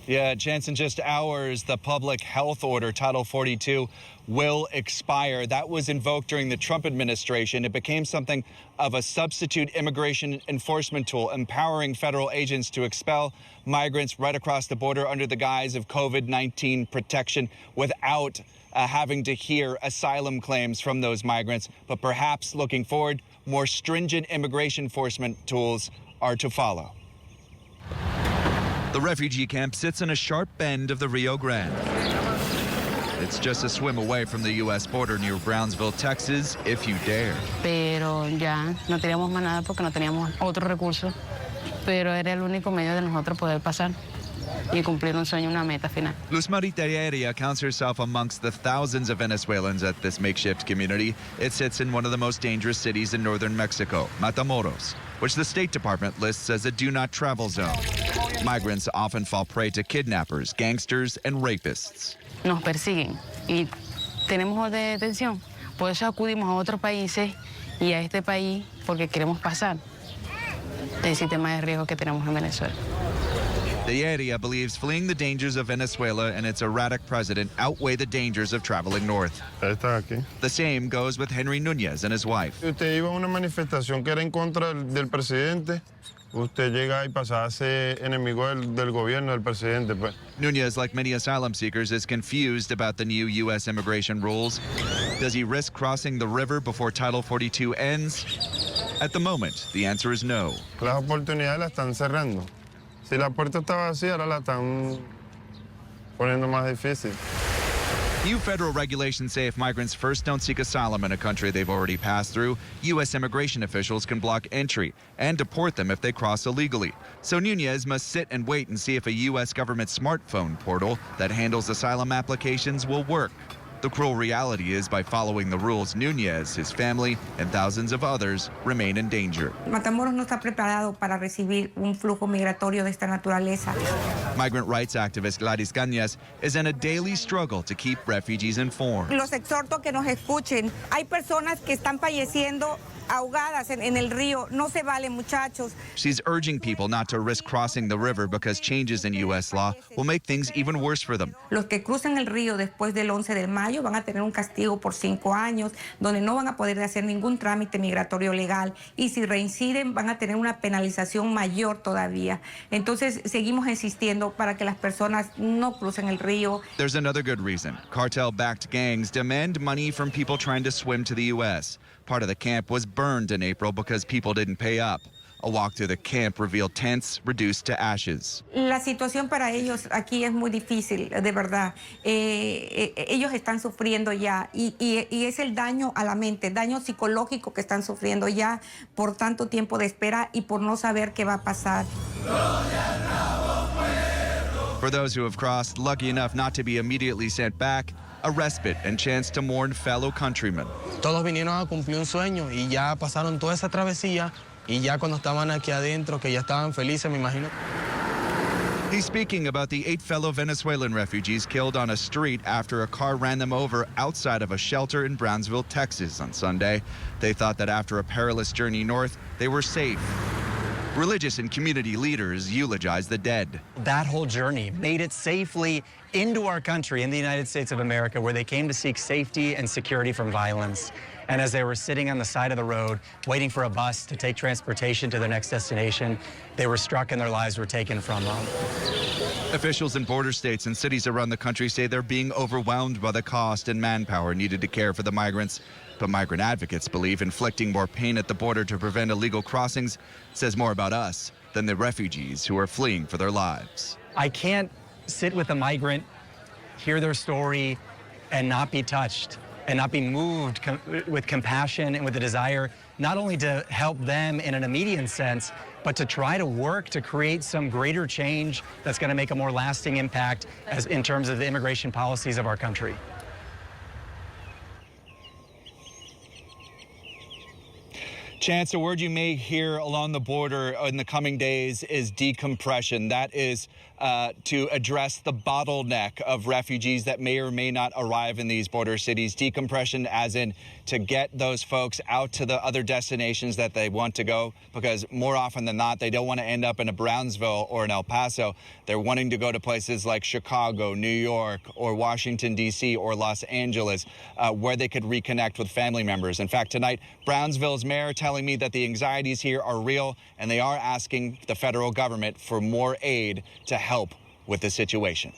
Yeah, chance in just hours, the public health order, Title 42, will expire. That was invoked during the Trump administration. It became something of a substitute immigration enforcement tool, empowering federal agents to expel migrants right across the border under the guise of COVID-19 protection without having to hear asylum claims from those migrants. But perhaps looking forward, more stringent immigration enforcement tools are to follow. The refugee camp sits in a sharp bend of the Rio Grande. It's just a swim away from the U.S. border near Brownsville, Texas, if you dare. Pero ya no teníamos más nada porque no teníamos otro recurso, pero era el único medio de nosotros poder pasar y cumplir un sueño, una meta final. Luz Marita Heredia counts herself amongst the thousands of Venezuelans at this makeshift community. It sits in one of the most dangerous cities in northern Mexico, Matamoros, which the State Department lists as a do-not-travel zone. Migrants often fall prey to kidnappers, gangsters, and rapists. Nos persiguen y tenemos orden de detención. Por eso acudimos a otros países y a este país porque queremos pasar el sistema de riesgo que tenemos en Venezuela. The area believes fleeing the dangers of Venezuela and its erratic president outweigh the dangers of traveling north. The same goes with Henry Núñez and his wife. Usted iba a una manifestación que era en contra del presidente. Usted llega y pasa a ser enemigo del gobierno, del presidente. Núñez, like many asylum seekers, is confused about the new U.S. immigration rules. Does he risk crossing the river before Title 42 ends? At the moment, the answer is no. Las oportunidades las están cerrando. Si la puerta está vacía, ahora la están poniendo más difícil. New federal regulations say if migrants first don't seek asylum in a country they've already passed through, U.S. immigration officials can block entry and deport them if they cross illegally. So Núñez must sit and wait and see if a U.S. government smartphone portal that handles asylum applications will work. The cruel reality is by following the rules, Núñez, his family, and thousands of others remain in danger. Matamoros no está preparado para recibir un flujo migratorio de esta naturaleza. Migrant rights activist Gladys Cañas is in a daily struggle to keep refugees informed. Los exhorto que nos escuchen. Hay personas que están falleciendo ahogadas en el río. No se vale, muchachos. She's urging people not to risk crossing the river because changes in U.S. law will make things even worse for them. Los que cruzan el río después del 11 de mayo van a tener un castigo por 5 años, donde no van a poder hacer ningún trámite migratorio legal. Y si reinciden, van a tener una penalización mayor todavía. Entonces, seguimos insistiendo para que las personas no crucen el río. There's another good reason. Cartel-backed gangs demand money from people trying to swim to the U.S. Part of the camp was burned in April because people didn't pay up. A walk through the camp revealed tents reduced to ashes. La situación para ellos aquí es muy difícil, de verdad. Ellos están sufriendo ya y es el daño a la mente, daño psicológico que están sufriendo ya por tanto tiempo de espera y por no saber qué va a pasar. For those who have crossed, lucky enough not to be immediately sent back, a respite and chance to mourn fellow countrymen. Todos vinieron a cumplir un sueño y ya pasaron toda esa travesía y ya cuando estaban aquí adentro, que ya estaban felices, me imagino. He's speaking about the 8 fellow Venezuelan refugees killed on a street after a car ran them over outside of a shelter in Brownsville, Texas on Sunday. They thought that after a perilous journey north, they were safe. Religious and community leaders eulogized the dead. That whole journey made it safely into our country, in the United States of America, where they came to seek safety and security from violence. And as they were sitting on the side of the road, waiting for a bus to take transportation to their next destination, they were struck and their lives were taken from them. Officials in border states and cities around the country say they're being overwhelmed by the cost and manpower needed to care for the migrants. But migrant advocates believe inflicting more pain at the border to prevent illegal crossings says more about us than the refugees who are fleeing for their lives. I can't sit with a migrant, hear their story, and not be touched and not be moved with compassion and with a desire not only to help them in an immediate sense, but to try to work to create some greater change that's going to make a more lasting impact in terms of the immigration policies of our country. Chance, a word you may hear along the border in the coming days is decompression. That is to address the bottleneck of refugees that may or may not arrive in these border cities. Decompression as in to get those folks out to the other destinations that they want to go, because more often than not, they don't want to end up in a Brownsville or an El Paso. They're wanting to go to places like Chicago, New York, or Washington, D.C., or Los Angeles, where they could reconnect with family members. In fact, tonight, Brownsville's mayor telling me that the anxieties here are real, and they are asking the federal government for more aid to help with the situation.